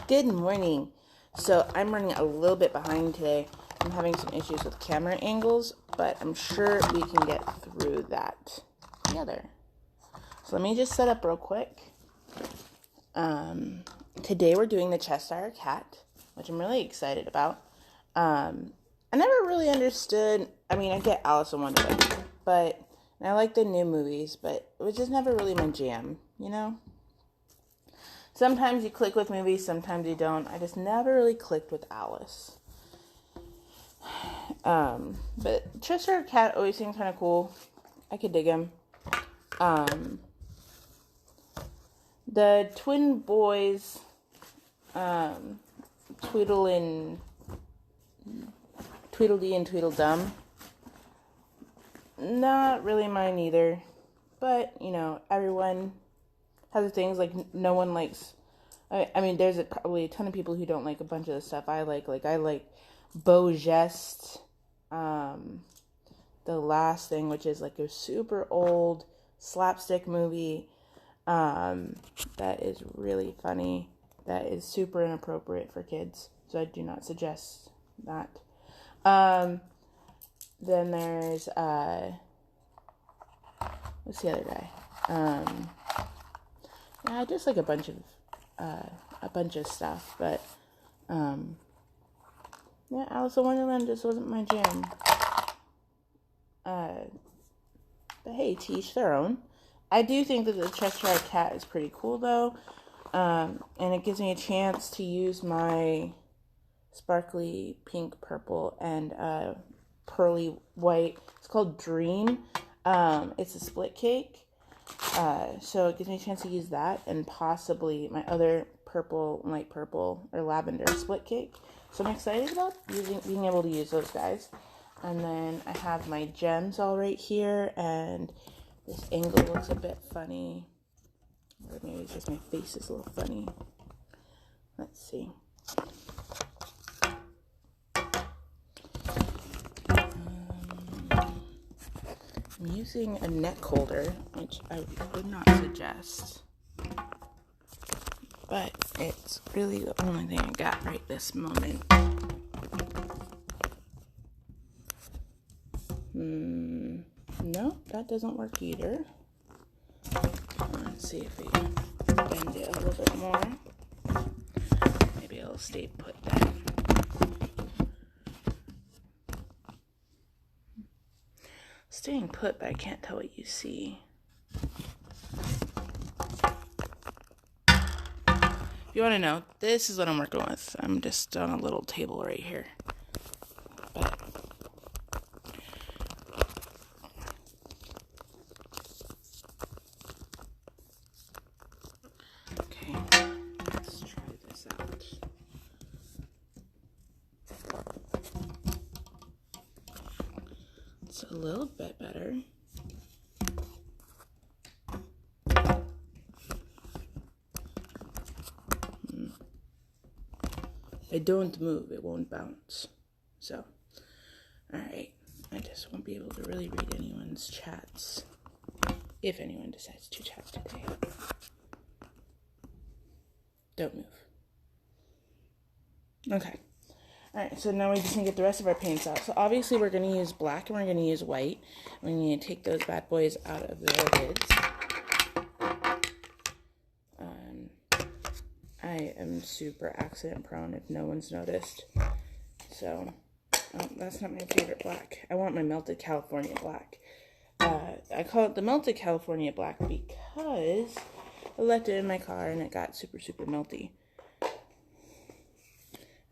Good morning. So I'm running a little bit behind today. I'm having some issues with camera angles, but I'm sure we can get through that together. So let me just set up real quick. Today we're doing the Cheshire cat, which I'm really excited about. I never really understood. I get Alice in Wonderland, and I like the new movies, but it was just never really my jam, you know? Sometimes you click with movies, sometimes you don't. I just never really clicked with Alice. But Cheshire Cat always seemed kind of cool. I could dig him. The twin boys, Tweedledee and Tweedledum, not really mine either. But, everyone has things, like, no one likes, there's probably a ton of people who don't like a bunch of the stuff I like. Like, I like Beau Geste, The Last Thing, which is, like, a super old slapstick movie, that is really funny, that is super inappropriate for kids, so I do not suggest that. Then there's, what's the other guy? I just like a bunch of stuff, but Alice in Wonderland just wasn't my jam. But hey, to each their own. I do think that the Cheshire Cat is pretty cool, though, and it gives me a chance to use my sparkly pink, purple, and pearly white. It's called Dream. It's a split cake. So it gives me a chance to use that and possibly my other purple, light purple, or lavender split cake. So I'm excited about being able to use those guys. And then I have my gems all right here, and this angle looks a bit funny. Or maybe it's just my face is a little funny. Let's see. I'm using a neck holder, which I would not suggest, but it's really the only thing I got right this moment. No, that doesn't work either. Let's see if we bend it a little bit more. Maybe it'll stay put there. Staying put, but I can't tell what you see. If you want to know, this is what I'm working with. I'm just on a little table right here. But okay, let's try this out. It's a little bit better. If I don't move, it won't bounce. So, alright. I just won't be able to really read anyone's chats. If anyone decides to chat today. Don't move. Okay. Alright, so now we just need to get the rest of our paints out. So obviously we're going to use black and we're going to use white. We need to take those bad boys out of their lids. I am super accident prone if no one's noticed. So, that's not my favorite black. I want my melted California black. I call it the melted California black because I left it in my car and it got super, super melty.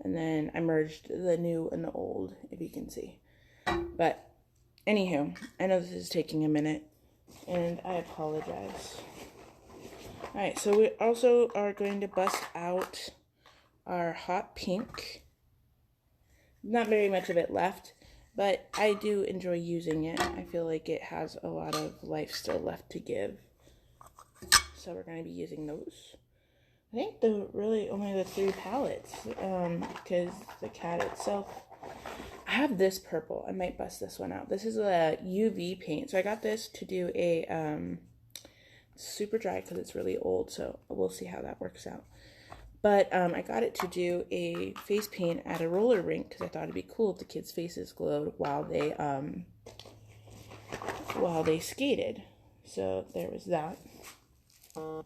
And then I merged the new and the old, if you can see. But, anywho, I know this is taking a minute, and I apologize. Alright, so we also are going to bust out our hot pink. Not very much of it left, but I do enjoy using it. I feel like it has a lot of life still left to give. So we're going to be using those. I think really only the 3 palettes, because the cat itself. I have this purple. I might bust this one out. This is a UV paint. So I got this to do a super dry because it's really old, so we'll see how that works out. But I got it to do a face paint at a roller rink because I thought it'd be cool if the kids' faces glowed while they skated. So there was that. And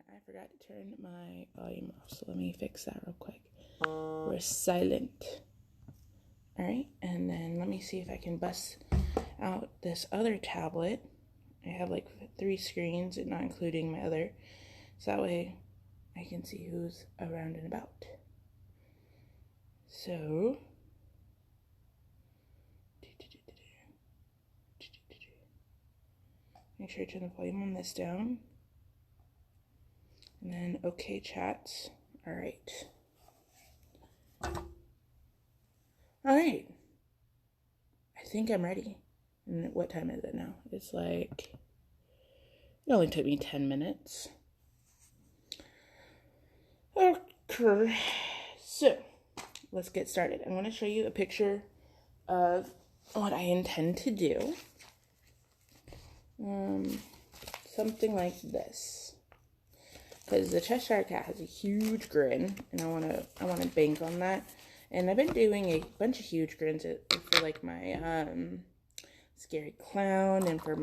I forgot to turn my volume off, so let me fix that real quick. We're silent. Alright, and then let me see if I can bust out this other tablet. I have like 3 screens, not including my other, so that way I can see who's around and about. So, make sure I turn the volume on this down. And then, okay, chats. Alright. Alright. I think I'm ready. And what time is it now? It's like, it only took me 10 minutes. Okay. So, let's get started. I'm going to show you a picture of what I intend to do. Something like this. Because the Cheshire cat has a huge grin, and I want to bank on that. And I've been doing a bunch of huge grins for like my scary clown and for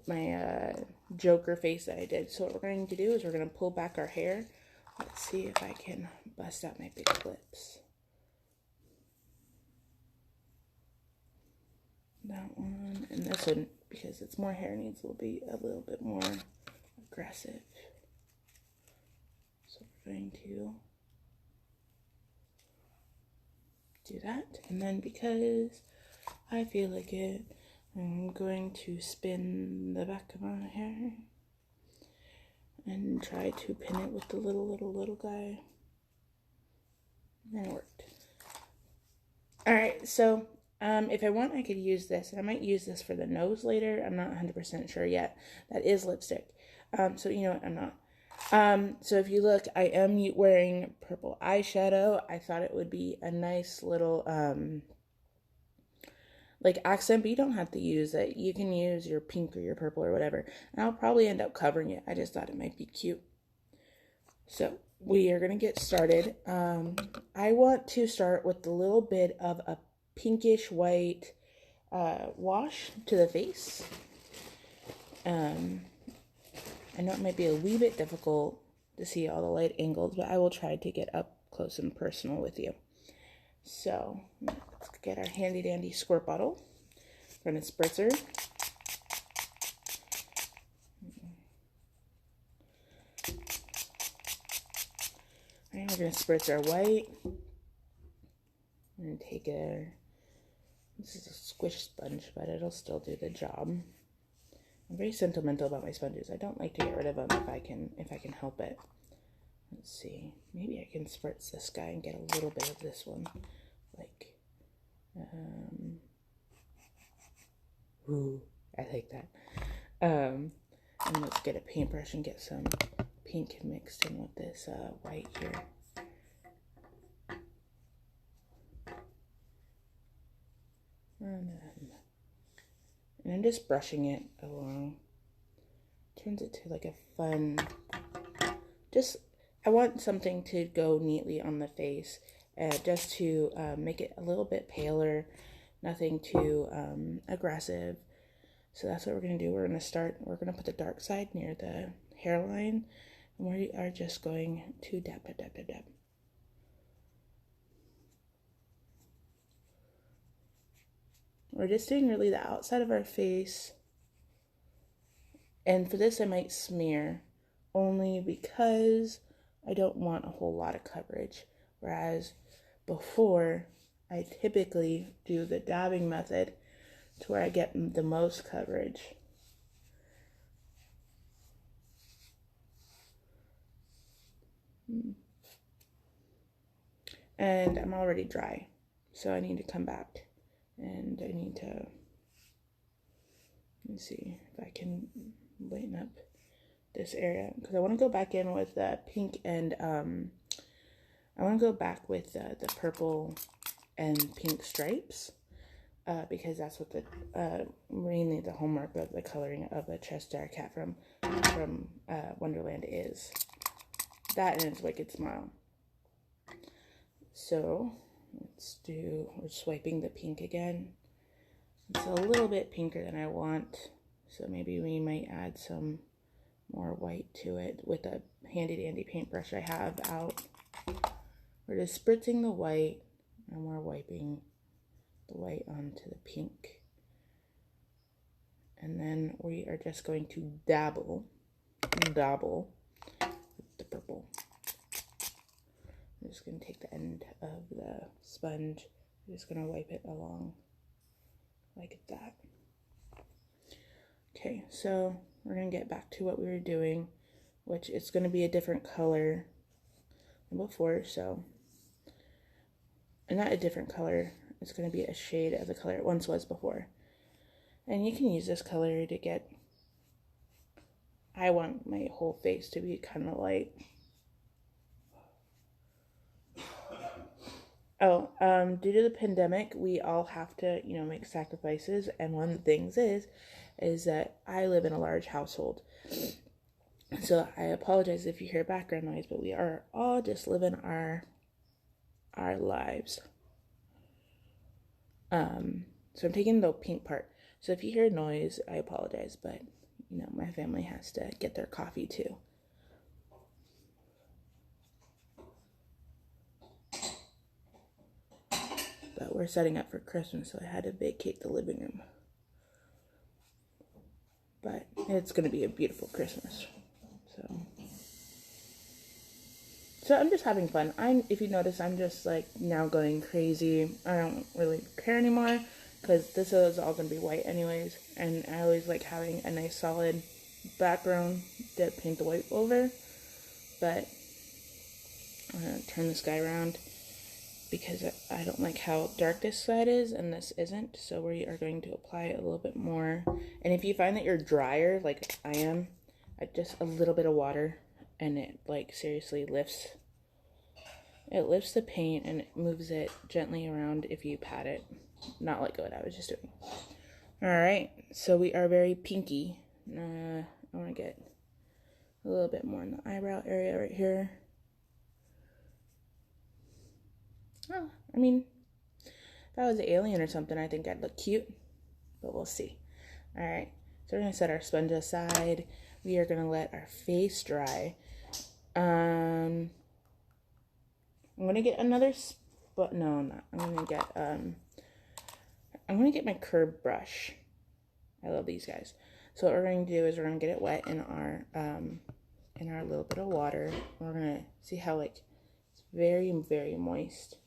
my Joker face that I did. So what we're going to do is we're going to pull back our hair. Let's see if I can bust out my big clips. That one and this one, because it's more hair, needs to be a little bit more aggressive. So we're going to do that, and then because I feel like it, I'm going to spin the back of my hair and try to pin it with the little guy. And it worked. Alright, so if I want, I could use this, and I might use this for the nose later. I'm not 100% sure yet. That is lipstick. So you know what, I'm not. So if you look, I am wearing purple eyeshadow. I thought it would be a nice little, like accent, but you don't have to use it. You can use your pink or your purple or whatever. And I'll probably end up covering it. I just thought it might be cute. So we are going to get started. I want to start with a little bit of a pinkish white wash to the face. I know it might be a wee bit difficult to see all the light angles, but I will try to get up close and personal with you. So let's get our handy dandy squirt bottle. We're going to spritzer. And we're going to spritz our white. I'm going to take this is a squish sponge, but it'll still do the job. I'm very sentimental about my sponges. I don't like to get rid of them if I can help it. Let's see. Maybe I can spritz this guy and get a little bit of this one. Like, ooh, I like that. And let's get a paintbrush and get some pink mixed in with this white here. And I'm just brushing it along. Turns it to like a fun, I want something to go neatly on the face, just to make it a little bit paler, nothing too aggressive. So that's what we're going to do. We're going to put the dark side near the hairline, and we are just going to dab. We're just doing really the outside of our face. And for this, I might smear, only because I don't want a whole lot of coverage. Whereas before, I typically do the dabbing method to where I get the most coverage. And I'm already dry, so I need to come back. And I need to, let me see if I can lighten up this area, because I want to go back in with pink and I want to go back with the purple and pink stripes, because that's what the mainly the homework of the coloring of the Cheshire cat from Wonderland is. That and its wicked smile. So we're swiping the pink again. It's a little bit pinker than I want, so maybe we might add some more white to it with a handy dandy paintbrush I have out. We're just spritzing the white and we're wiping the white onto the pink. And then we are just going to dabble with the purple. I'm just going to take the end of the sponge. I'm just going to wipe it along like that. Okay, so we're going to get back to what we were doing, which it's going to be a different color than before, so, and not a different color, it's going to be a shade of the color it once was before. And you can use this color to get, I want my whole face to be kind of light. Oh, due to the pandemic, we all have to, make sacrifices, and one of the things is that I live in a large household. So I apologize if you hear background noise, but we are all just living our lives. So I'm taking the pink part. So if you hear noise, I apologize, but my family has to get their coffee too. But we're setting up for Christmas, so I had to vacate the living room. But it's going to be a beautiful Christmas. So I'm just having fun. If you notice, I'm just like now going crazy. I don't really care anymore because this is all going to be white anyways. And I always like having a nice solid background to paint the white over. But I'm going to turn this guy around because I don't like how dark this side is and this isn't. So we are going to apply a little bit more. And if you find that you're drier, like I am, just a little bit of water, and it like seriously lifts the paint and it moves it gently around if you pat it. Not like what I was just doing. Alright, so we are very pinky. I want to get a little bit more in the eyebrow area right here. Oh, I mean, if I was an alien or something, I think I'd look cute, but we'll see. Alright, so we're going to set our sponge aside. We are going to let our face dry. I'm going to get another no, I'm not. I'm going to get my curved brush. I love these guys. So what we're going to do is we're going to get it wet in our little bit of water. We're going to see how like it's very, very moist.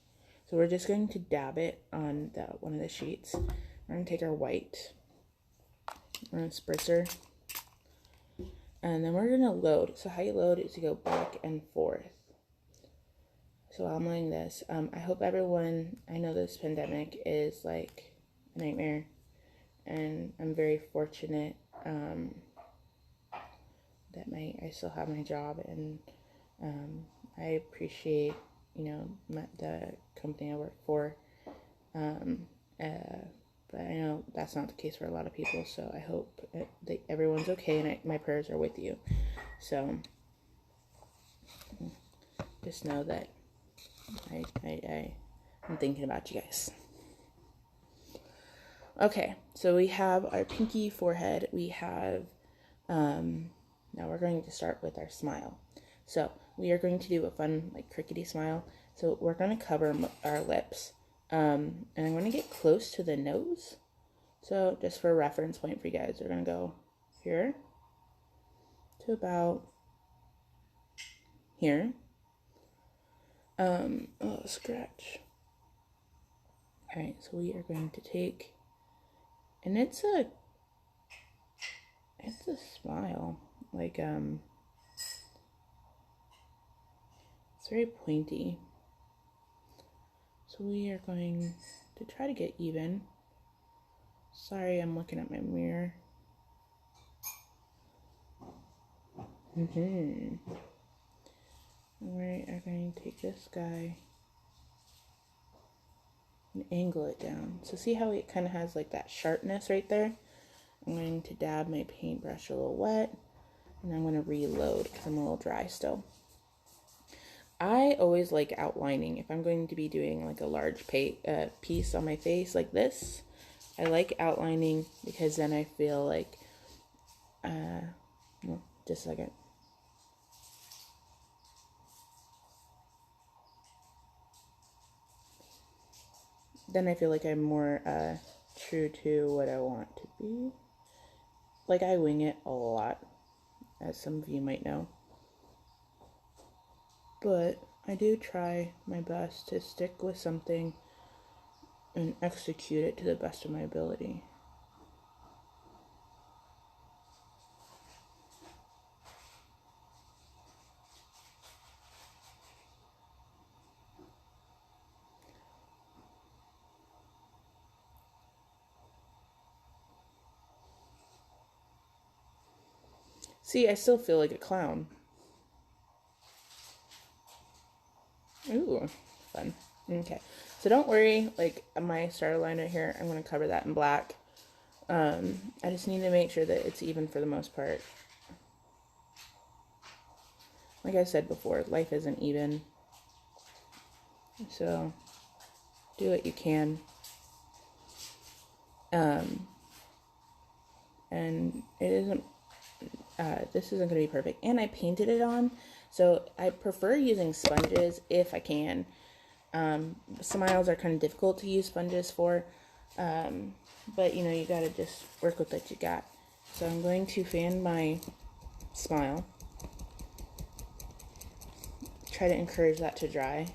So we're just going to dab it on one of the sheets. We're going to take our white. We're going to spritz her. And then we're going to load. So how you load is you go back and forth. So while I'm loading this, I hope everyone, I know this pandemic is like a nightmare. And I'm very fortunate that I still have my job. And I appreciate, the company I work for. But I know that's not the case for a lot of people, so I hope that everyone's okay, and my prayers are with you. So just know that I'm thinking about you guys. Okay, so we have our pinky forehead. We have, now we're going to start with our smile. So we are going to do a fun, like, crickety smile. So we're going to cover our lips. And I'm going to get close to the nose. So just for a reference point for you guys, we're going to go here to about here. Oh, scratch. Alright, so we are going to take, and it's a smile, like, it's very pointy. So we are going to try to get even. Sorry, I'm looking at my mirror. We are going to take this guy. and angle it down. So see how it kind of has like that sharpness right there? I'm going to dab my paintbrush a little wet, and I'm going to reload because I'm a little dry still. I always like outlining. If I'm going to be doing like a large piece on my face like this, I like outlining because then I feel like, well, just a second. Then I feel like I'm more true to what I want to be. Like I wing it a lot, as some of you might know. But I do try my best to stick with something and execute it to the best of my ability. See, I still feel like a clown. Ooh, fun. Okay, so don't worry, like my star line right here, I'm going to cover that in black. I just need to make sure that it's even for the most part. Like I said before, life isn't even. So, do what you can. And it isn't, this isn't going to be perfect. And I painted it on, so I prefer using sponges if I can. Smiles are kind of difficult to use sponges for, but you know, you got to just work with what you got. So I'm going to fan my smile. Try to encourage that to dry.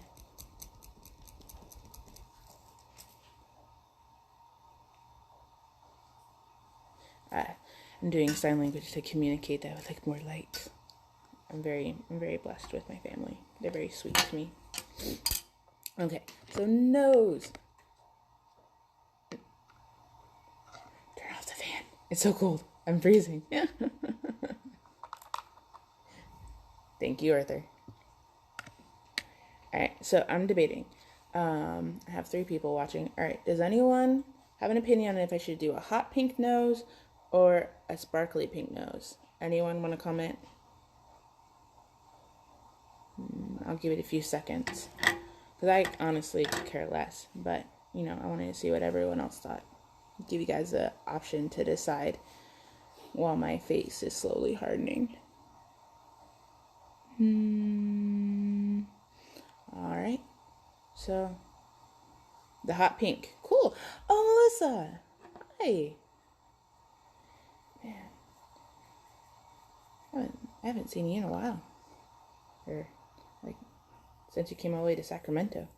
I'm doing sign language to communicate that I would like more light. I'm very blessed with my family. They're very sweet to me. Okay, so nose. Turn off the fan. It's so cold. I'm freezing. Thank you, Arthur. Alright, so I'm debating. I have 3 people watching. Alright, does anyone have an opinion on if I should do a hot pink nose or a sparkly pink nose? Anyone want to comment? I'll give it a few seconds. Because I honestly could care less. But, you know, I wanted to see what everyone else thought. Give you guys the option to decide while my face is slowly hardening. Alright. So, the hot pink. Cool. Oh, Melissa. Hi. Man. I haven't seen you in a while. Or, like, since you came all the way to Sacramento.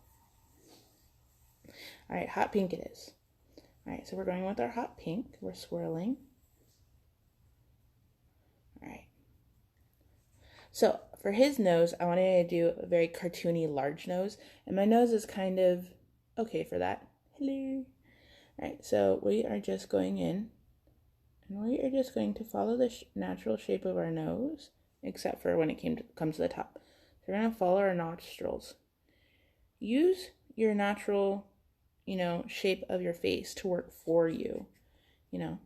Alright, hot pink it is. Alright, so we're going with our hot pink. We're swirling. Alright. So, for his nose, I wanted to do a very cartoony large nose. And my nose is kind of okay for that. Hello. Alright, so we are just going in. And we are just going to follow the natural shape of our nose. Except for when it comes to the top. So we're going to follow our nostrils. Use your natural, you know, shape of your face to work for you. You know.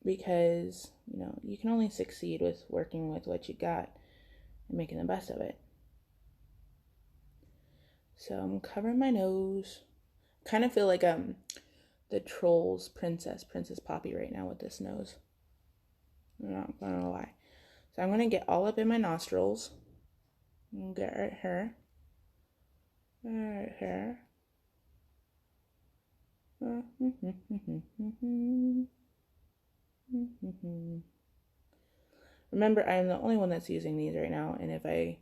Because, you know, you can only succeed with working with what you got and making the best of it. So I'm covering my nose. Kind of feel like the Trolls Princess Poppy right now with this nose. I'm not gonna lie. So I'm gonna get all up in my nostrils. And get right here. Right here. Remember, I'm the only one that's using these right now, and if I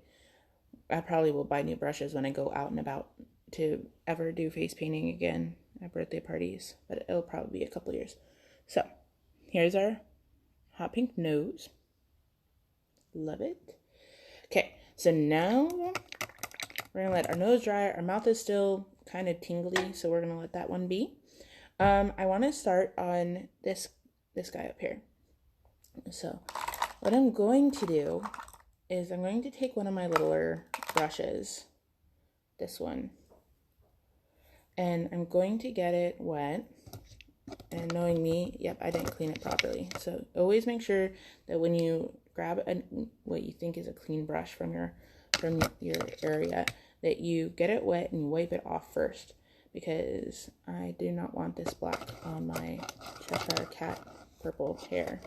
probably will buy new brushes when I go out and about to ever do face painting again at birthday parties, but it'll probably be a couple years. So, here's our hot pink nose. Love it. Okay, so now we're gonna let our nose dry. Our mouth is still kind of tingly, so we're gonna let that one be. I want to start on this guy up here. So, what I'm going to do is I'm going to take one of my littler brushes, this one, And I'm going to get it wet. And knowing me, yep, I didn't clean it properly. So always make sure that when you grab what you think is a clean brush from your area, that you get it wet and you wipe it off first, because I do not want this black on my Cheshire cat purple hair.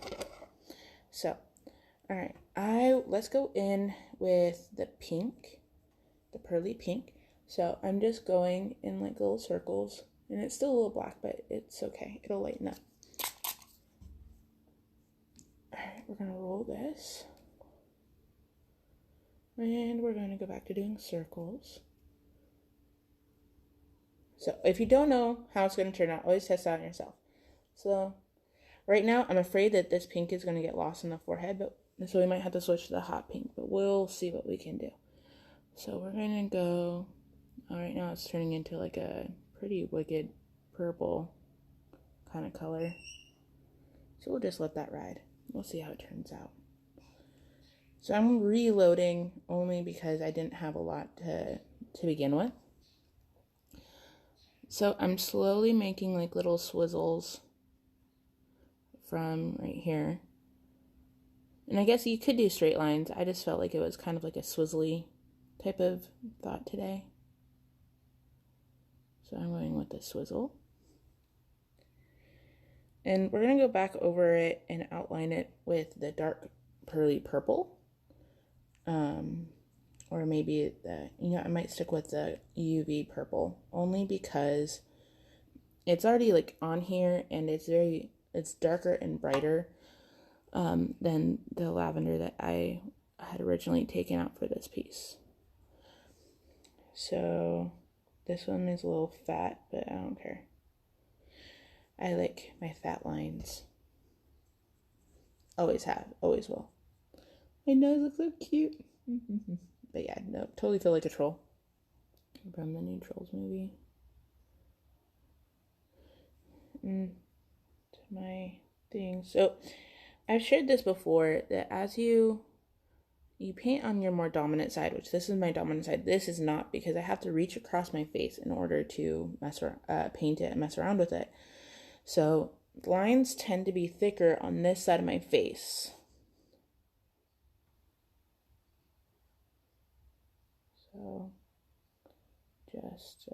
So, all right, let's go in with the pink, the pearly pink. So I'm just going in like little circles. And it's still a little black, but it's okay. It'll lighten up. Alright, we're going to roll this. And we're going to go back to doing circles. So, if you don't know how it's going to turn out, always test it out yourself. So, right now, I'm afraid that this pink is going to get lost in the forehead, so we might have to switch to the hot pink, but we'll see what we can do. So, we're going to go... Right now, it's turning into like a pretty wicked purple kind of color. So we'll just let that ride. We'll see how it turns out. So I'm reloading only because I didn't have a lot to begin with. So I'm slowly making like little swizzles from right here. And I guess you could do straight lines. I just felt like it was kind of like a swizzly type of thought today. So I'm going with the swizzle. And we're going to go back over it and outline it with the dark pearly purple. Or maybe, I might stick with the UV purple. Only because it's already like on here and it's darker and brighter than the lavender that I had originally taken out for this piece. So this one is a little fat, but I don't care. I like my fat lines. Always have, always will. My nose looks so cute. But yeah, no, totally feel like a troll from the new Trolls movie. To my thing. So I've shared this before, that as you paint on your more dominant side, which this is my dominant side. This is not, because I have to reach across my face in order to paint it and mess around with it. So lines tend to be thicker on this side of my face. So just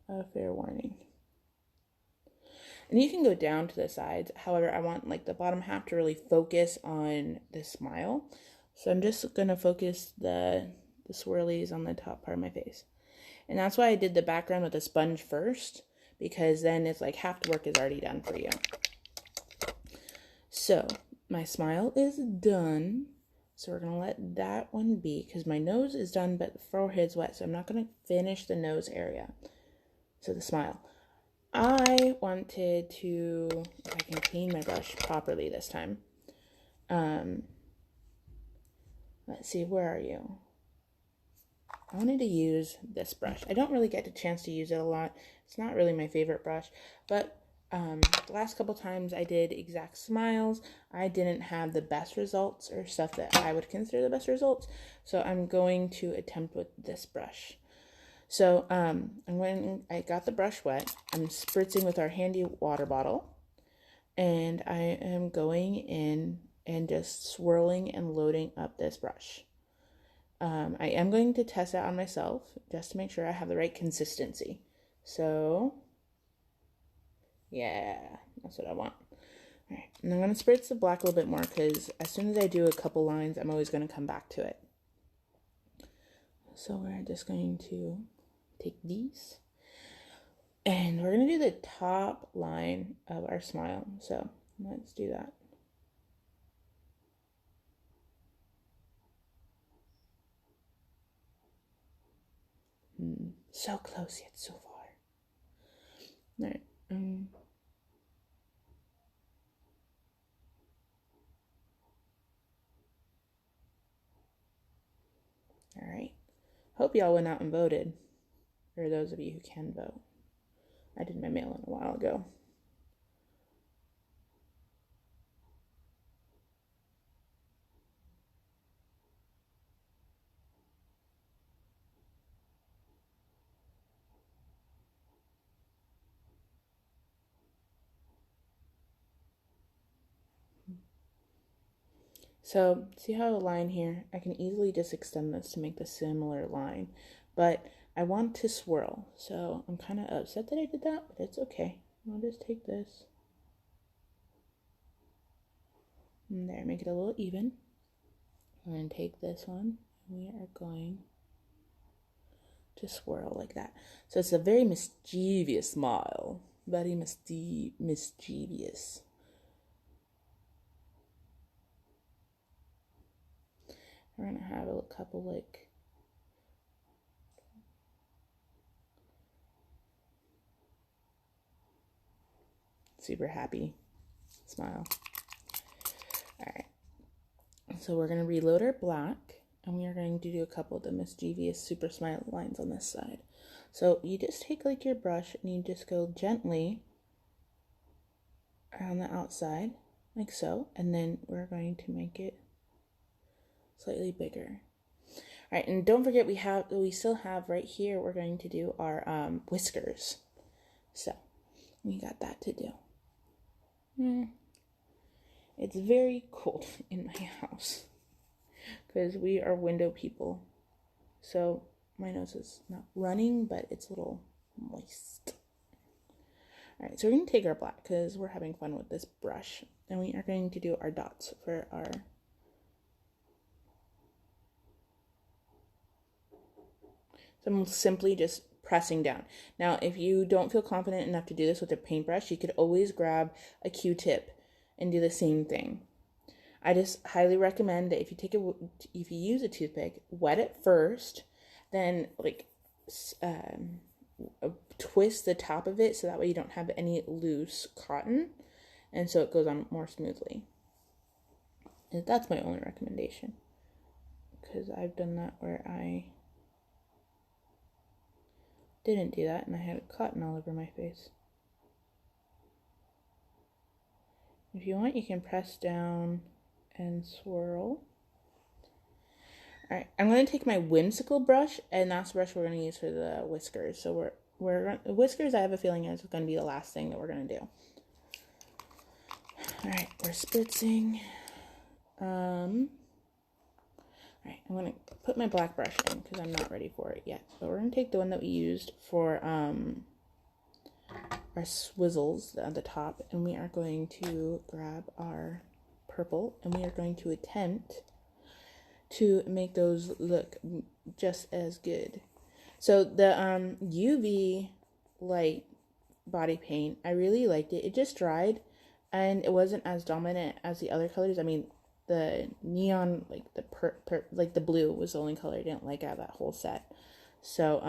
a fair warning. And you can go down to the sides. However, I want like the bottom half to really focus on the smile. So I'm just going to focus the swirlies on the top part of my face. And that's why I did the background with a sponge first, because then it's like half the work is already done for you. So my smile is done. So we're going to let that one be, because my nose is done, but the forehead's wet. So I'm not going to finish the nose area. So the smile. I wanted to, if I can clean my brush properly this time. Let's see, where are you? I wanted to use this brush. I don't really get a chance to use it a lot. It's not really my favorite brush, but the last couple times I did exact smiles, I didn't have the best results, or stuff that I would consider the best results. So I'm going to attempt with this brush. So I got the brush wet, I'm spritzing with our handy water bottle, and I am going in and just swirling and loading up this brush. I am going to test it on myself just to make sure I have the right consistency. So yeah, that's what I want. All right, and I'm going to spritz the black a little bit more, because as soon as I do a couple lines, I'm always going to come back to it. So we're just going to take these, and we're going to do the top line of our smile. So let's do that. So close yet so far. All right. All right. Hope y'all went out and voted, or those of you who can vote. I did my mail-in a while ago. So see how the line here, I can easily just extend this to make the similar line, but I want to swirl. So I'm kind of upset that I did that, but it's okay. I'll just take this. And there, make it a little even. I'm going to take this one. We are going to swirl like that. So it's a very mischievous smile. Very mischievous. We're going to have a couple like super happy smile. Alright. So we're going to reload our black. And we are going to do a couple of the mischievous super smile lines on this side. So you just take like your brush and you just go gently around the outside, like so. And then we're going to make it slightly bigger. All right, and don't forget we still have right here, we're going to do our whiskers. So we got that to do. It's very cold in my house, because we are window people. So my nose is not running, but it's a little moist. Alright, so we're going to take our black because we're having fun with this brush. And we are going to do our dots for our... So I'm simply just pressing down. Now, if you don't feel confident enough to do this with a paintbrush, you could always grab a Q-tip and do the same thing. I just highly recommend that if you use a toothpick, wet it first, then like twist the top of it so that way you don't have any loose cotton, and so it goes on more smoothly. And that's my only recommendation, because I've done that where I didn't do that and I had cotton all over my face. If you want, you can press down and swirl. Alright, I'm going to take my whimsical brush, and that's the brush we're going to use for the whiskers. So whiskers, I have a feeling, is going to be the last thing that we're going to do. Alright, we're spritzing. Alright, I'm going to put my black brush in because I'm not ready for it yet. But we're going to take the one that we used for our swizzles at the top, and we are going to grab our purple, and we are going to attempt to make those look just as good. So the UV light body paint, I really liked it. It just dried and it wasn't as dominant as the other colors. I mean, the neon, like the blue was the only color I didn't like out of that whole set. So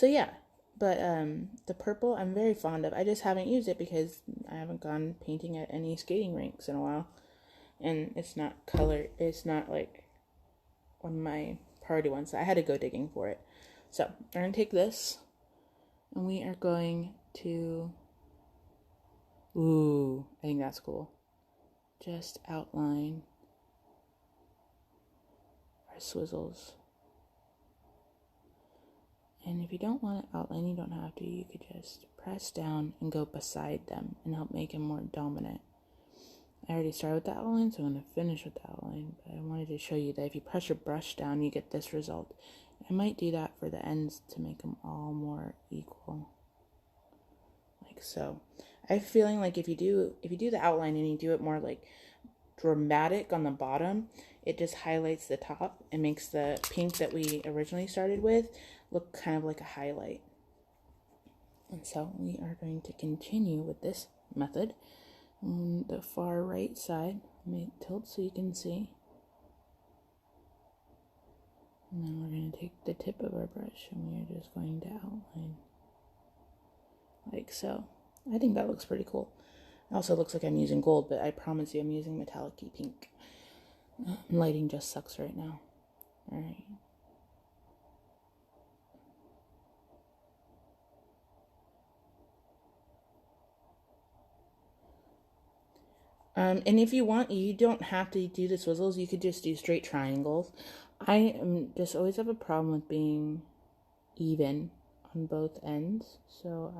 yeah. But the purple I'm very fond of. I just haven't used it because I haven't gone painting at any skating rinks in a while. And it's not like one of my priority ones. I had to go digging for it. So we're going to take this and we are going to... Ooh, I think that's cool. Just outline our swizzles. And if you don't want to outline, you don't have to. You could just press down and go beside them and help make them more dominant. I already started with the outline, so I'm going to finish with the outline. But I wanted to show you that if you press your brush down, you get this result. I might do that for the ends to make them all more equal. Like so. I have a feeling like if you do the outline and you do it more like dramatic on the bottom, it just highlights the top and makes the pink that we originally started with look kind of like a highlight. And so we are going to continue with this method. On the far right side, let me tilt so you can see. And then we're going to take the tip of our brush and we are just going to outline like so. I think that looks pretty cool. It also looks like I'm using gold, but I promise you I'm using metallic-y pink. Lighting just sucks right now. Alright. And if you want, you don't have to do the swizzles. You could just do straight triangles. I just always have a problem with being even on both ends. So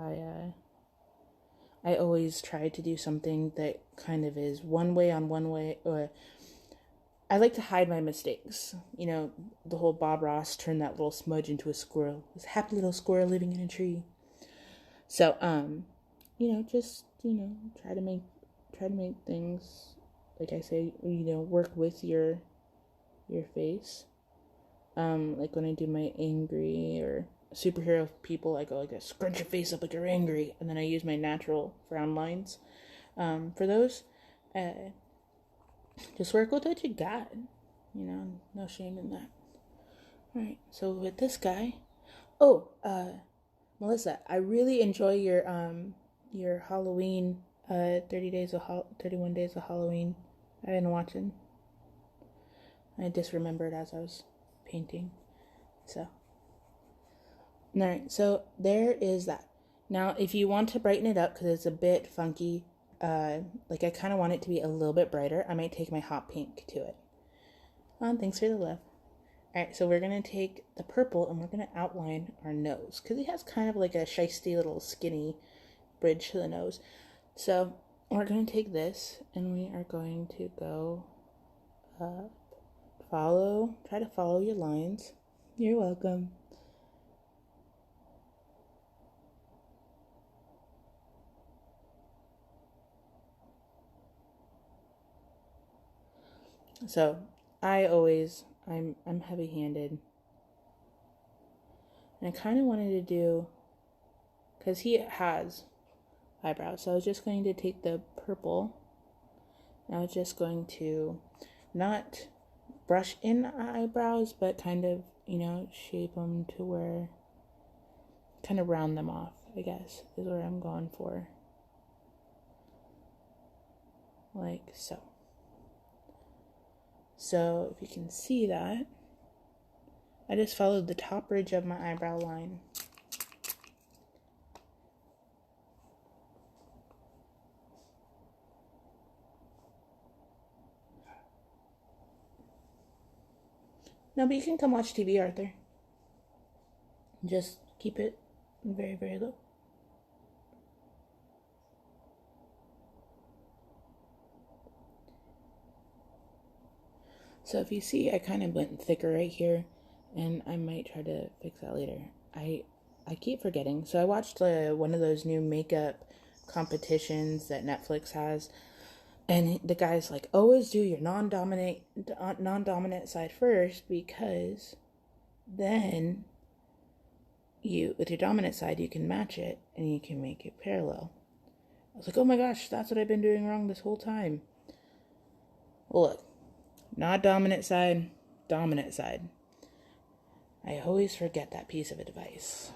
I always try to do something that kind of is one way on one way, or I like to hide my mistakes. You know, the whole Bob Ross turned that little smudge into a squirrel. This happy little squirrel living in a tree. So, just, try to make things, like I say, work with your face. Like when I do my angry or superhero people, I go like a scrunch your face up like you're angry, and then I use my natural frown lines. For those, just work with what you got. No shame in that. All right. So with this guy, Melissa, I really enjoy your Halloween 31 days of Halloween. I've been watching. I just remembered as I was painting. So, all right, so there is that. Now, if you want to brighten it up, because it's a bit funky, like I kind of want it to be a little bit brighter, I might take my hot pink to it. Thanks for the love. All right, so we're going to take the purple and we're going to outline our nose, because he has kind of like a shisty little skinny bridge to the nose. So we're going to take this and we are going to go try to follow your lines. You're welcome. So I'm heavy-handed, and I kind of wanted to do, because he has eyebrows, so I was just going to take the purple, and I was just going to not brush in eyebrows, but kind of, shape them to where, kind of round them off, I guess, is where I'm going for. Like so. So, if you can see that, I just followed the top ridge of my eyebrow line. No, but you can come watch TV, Arthur. Just keep it very, very low. So if you see, I kind of went thicker right here, and I might try to fix that later. I keep forgetting. So I watched one of those new makeup competitions that Netflix has, and the guy's like, always do your non-dominant side first, because then with your dominant side, you can match it and you can make it parallel. I was like, oh my gosh, that's what I've been doing wrong this whole time. Well, look, not dominant side, dominant side. I always forget that piece of advice.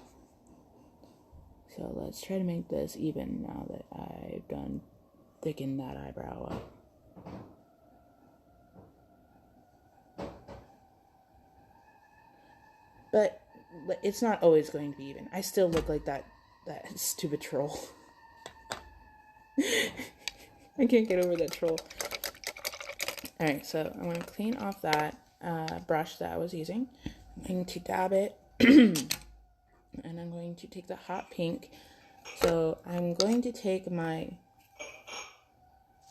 So let's try to make this even now that I've done thicken that eyebrow up. But it's not always going to be even. I still look like that stupid troll. I can't get over that troll. Alright, so I'm going to clean off that brush that I was using. I'm going to dab it. And I'm going to take the hot pink. So I'm going to take my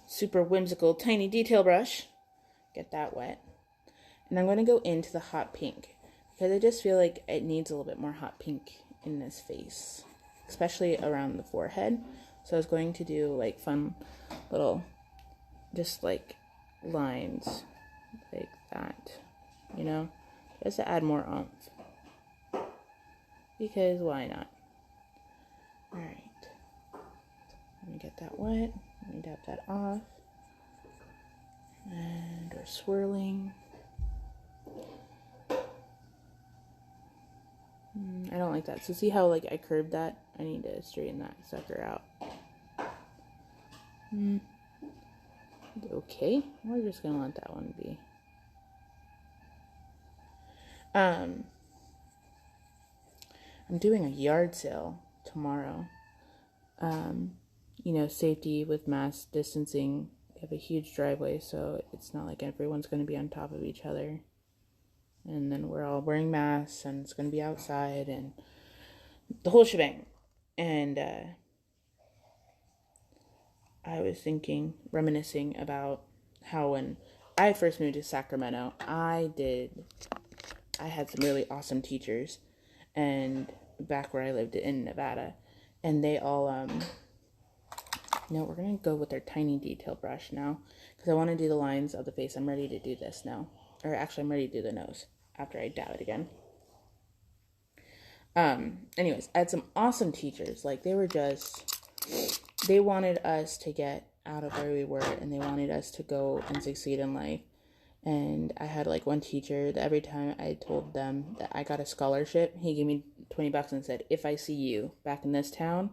super whimsical tiny detail brush. Get that wet. And I'm going to go into the hot pink, because I just feel like it needs a little bit more hot pink in this face, especially around the forehead. So I was going to do like fun little, just like lines like that, just to add more oomph, because why not? All right, let me get that wet. Let me dab that off, and we're swirling. I don't like that. So see how I curved that? I need to straighten that sucker out. Okay, we're just gonna let that one be. I'm doing a yard sale tomorrow. Safety with mass distancing. We have a huge driveway, so it's not like everyone's gonna be on top of each other. And then we're all wearing masks, and it's gonna be outside, and the whole shebang. And I was reminiscing about how when I first moved to Sacramento, I had some really awesome teachers, and back where I lived in Nevada, and they all, we're going to go with our tiny detail brush now, because I want to do the lines of the face. I'm ready to do this now, or actually I'm ready to do the nose after I dab it again. Anyways, I had some awesome teachers. Like, they wanted us to get out of where we were, and they wanted us to go and succeed in life. And I had like one teacher that every time I told them that I got a scholarship, he gave me $20 and said, if I see you back in this town,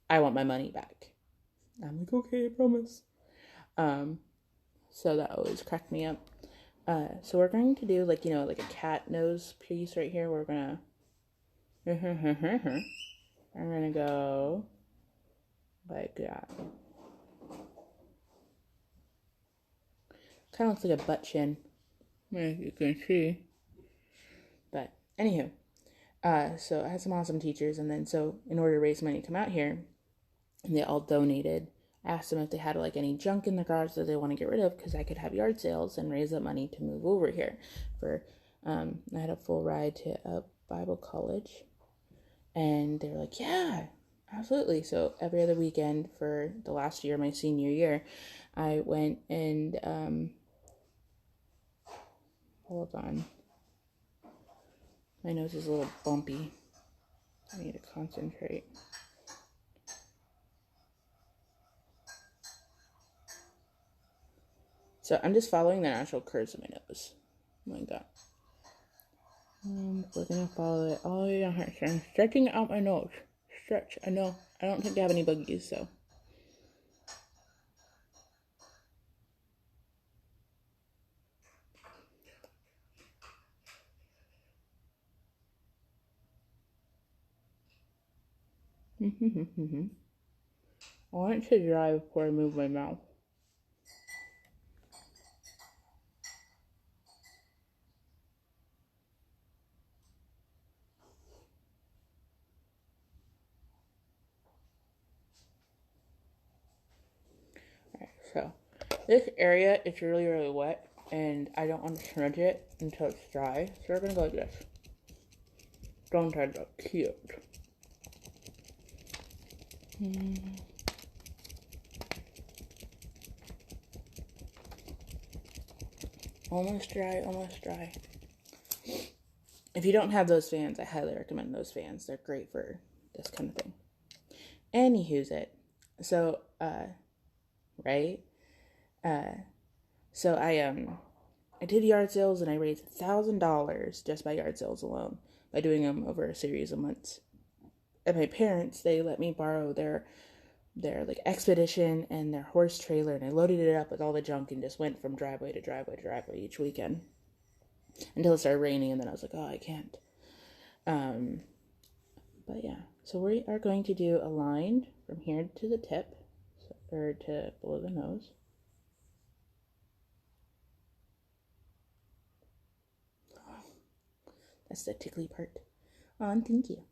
I want my money back. I'm like, okay, I promise. So that always cracked me up. So we're going to do like a cat nose piece right here. We're gonna I'm gonna go like that. Kind of looks like a butt chin, as you can see. But anywho, so I had some awesome teachers, and then so in order to raise money to come out here, and they all donated. I asked them if they had like any junk in the garage that they want to get rid of, because I could have yard sales and raise up money to move over here. I had a full ride to a Bible college, and they were like, yeah, absolutely. So every other weekend for the last year, my senior year, I went and hold on. My nose is a little bumpy. I need to concentrate. So I'm just following the natural curves of my nose. Like that. We're going to follow it all the way down here. So I'm stretching out my nose. Stretch. I know. I don't think I have any buggies, so. I want it to dry before I move my mouth. Alright, so this area is really, really wet, and I don't want to smudge it until it's dry. So we're going to go like this. Don't I look cute? Almost dry, almost dry. If you don't have those fans, I highly recommend those fans. They're great for this kind of thing. Anywho's it. So, right? So I did yard sales, and I raised $1,000 just by yard sales alone by doing them over a series of months. And my parents, they let me borrow their like expedition and their horse trailer, and I loaded it up with all the junk and just went from driveway to driveway to driveway each weekend until it started raining, and then I was like, oh, I can't. But yeah, so we are going to do a line from here to the tip, or to below the nose. That's the tickly part. Oh, thank you.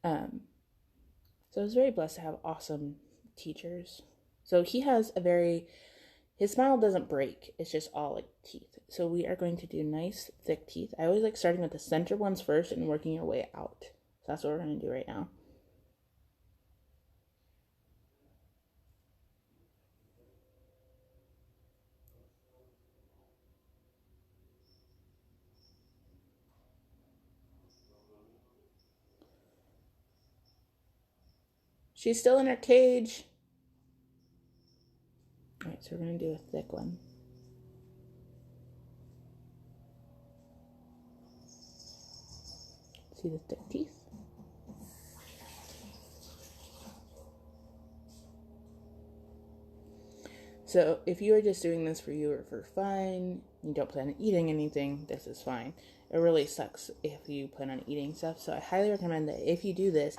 So I was very blessed to have awesome teachers. So he has his smile doesn't break. It's just all like teeth. So we are going to do nice thick teeth. I always like starting with the center ones first and working your way out. So that's what we're going to do right now. She's still in her cage. Alright, so we're going to do a thick one. See the thick teeth? So if you are just doing this for you or for fun, you don't plan on eating anything, this is fine. It really sucks if you plan on eating stuff. So I highly recommend that if you do this,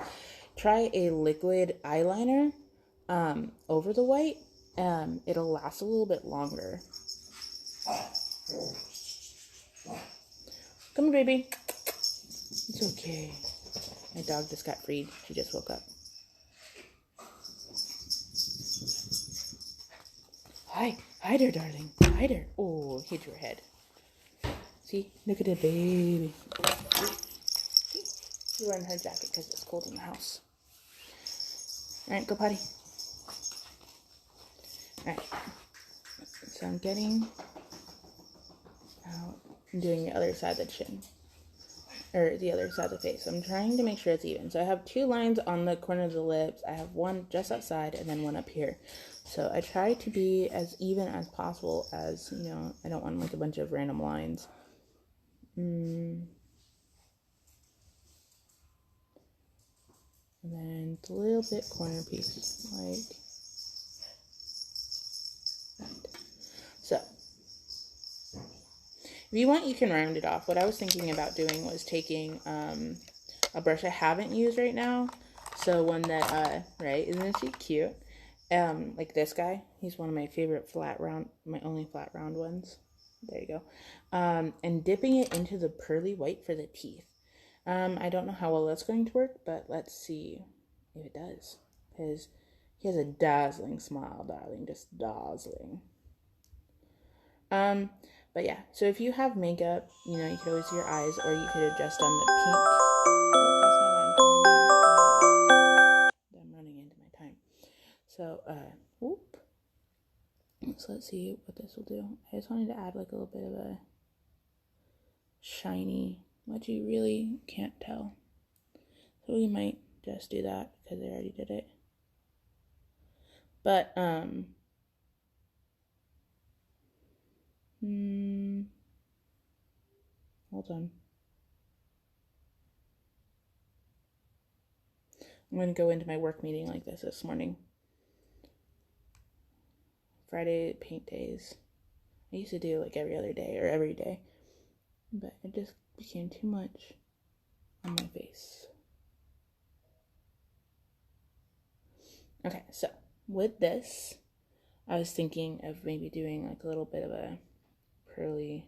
try a liquid eyeliner over the white. It'll last a little bit longer. Come here, baby. It's okay. My dog just got freed. She just woke up. Hi. Hi there, darling. Hi there. Oh, hit your head. See? Look at the baby. She's wearing her jacket because it's cold in the house. Alright, go potty. Alright. So I'm getting out and doing the other side of the chin. Or the other side of the face. I'm trying to make sure it's even. So I have 2 lines on the corner of the lips. I have one just outside and then one up here. So I try to be as even as possible as, you know, I don't want like a bunch of random lines. And then a little bit corner piece, like that. So, if you want, you can round it off. What I was thinking about doing was taking a brush I haven't used right now. So one that, right, isn't she cute? Like this guy. He's one of my favorite my only flat round ones. There you go. And dipping it into the pearly white for the teeth. I don't know how well that's going to work, but let's see if it does. Because he has a dazzling smile, darling. Just dazzling. But yeah, so if you have makeup, you know, you could always do your eyes, or you could adjust on the pink. Oh, that's my alarm telling me I'm running into my time. So, whoop. So let's see what this will do. I just wanted to add like a little bit of a shiny, what you really can't tell. So we might just do that because I already did it. But, hold on. I'm going to go into my work meeting like this morning. Friday paint days. I used to do like every other day or every day, but it just became too much on my face. Okay, so with this, I was thinking of maybe doing like a little bit of a curly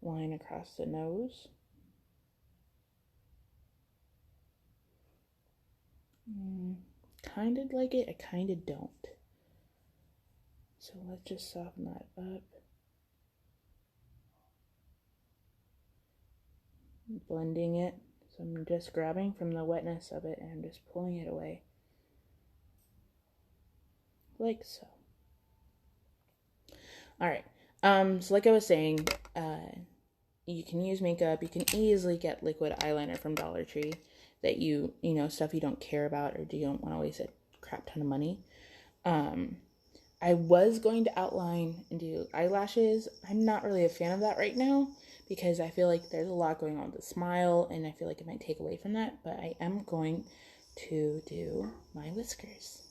line across the nose. Kind of like it, I kind of don't. So let's just soften that up. Blending it. So I'm just grabbing from the wetness of it and I'm just pulling it away. Like so. Alright. So like I was saying, you can use makeup. You can easily get liquid eyeliner from Dollar Tree that you know, stuff you don't care about or you don't want to waste a crap ton of money. I was going to outline and do eyelashes. I'm not really a fan of that right now because I feel like there's a lot going on with the smile and I feel like it might take away from that, but I am going to do my whiskers.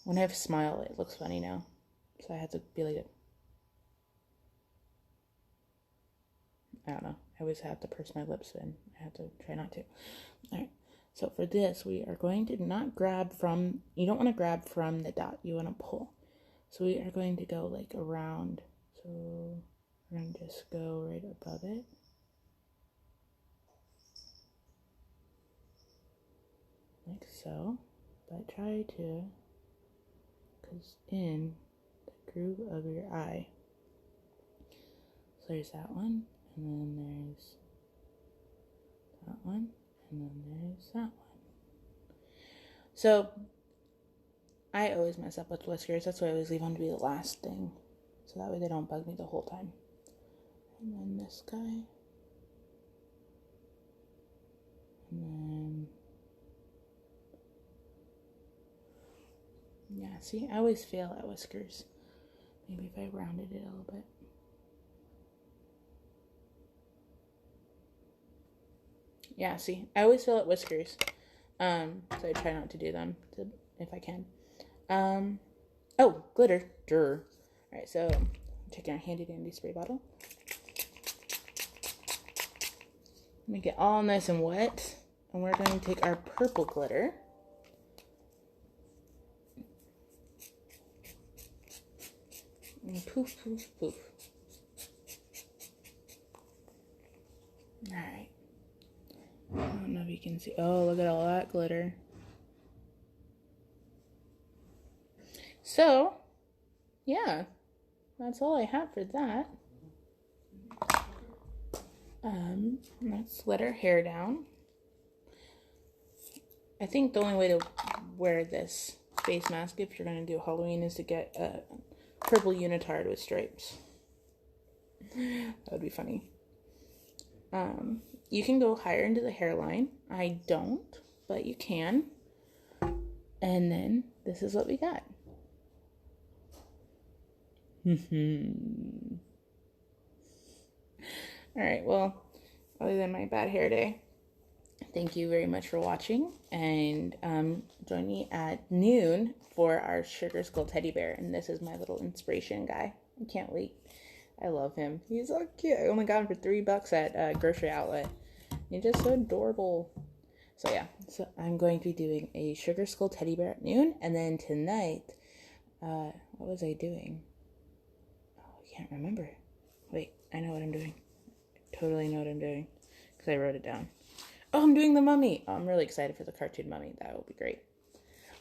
When I have a smile, it looks funny now. So I have to be like, I don't know. I always have to purse my lips and I have to try not to. All right. So for this, we are going to not grab from, you don't want to grab from the dot, you want to pull. So we are going to go like around. So we're going to just go right above it. Like so. But try to, because in the groove of your eye. So there's that one, and then there's that one, and then there's that one. So I always mess up with whiskers. That's why I always leave them to be the last thing. So that way they don't bug me the whole time. And then this guy. And then, yeah, see, I always fail at whiskers. Maybe if I rounded it a little bit. Yeah, see, I always fail at whiskers. So I try not to do them if I can. Oh, glitter. Durr. Alright, so I'm taking our handy dandy spray bottle. Make it all nice and wet. And we're going to take our purple glitter. And poof, poof, poof. Alright. I don't know if you can see. Oh, look at all that glitter. So, yeah, that's all I have for that. Let's let our hair down. I think the only way to wear this face mask if you're going to do Halloween is to get a purple unitard with stripes. That would be funny. You can go higher into the hairline. I don't, but you can. And then this is what we got. Alright, well, other than my bad hair day, thank you very much for watching. And join me at noon for our Sugar Skull teddy bear. And this is my little inspiration guy. I can't wait. I love him. He's so cute. I only got him for $3 at Grocery Outlet. He's just so adorable. So yeah, so I'm going to be doing a Sugar Skull teddy bear at noon. And then tonight, what was I doing? Oh, I can't remember. Wait, I know what I'm doing. I totally know what I'm doing because I wrote it down. Oh, I'm doing the mummy. Oh, I'm really excited for the cartoon mummy. That will be great.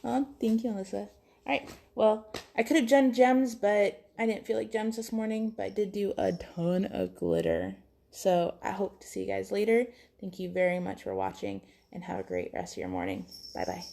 Oh, thank you, Alyssa. Alright, well, I could have done gems, but I didn't feel like gems this morning, but I did do a ton of glitter. So I hope to see you guys later. Thank you very much for watching, and have a great rest of your morning. Bye-bye.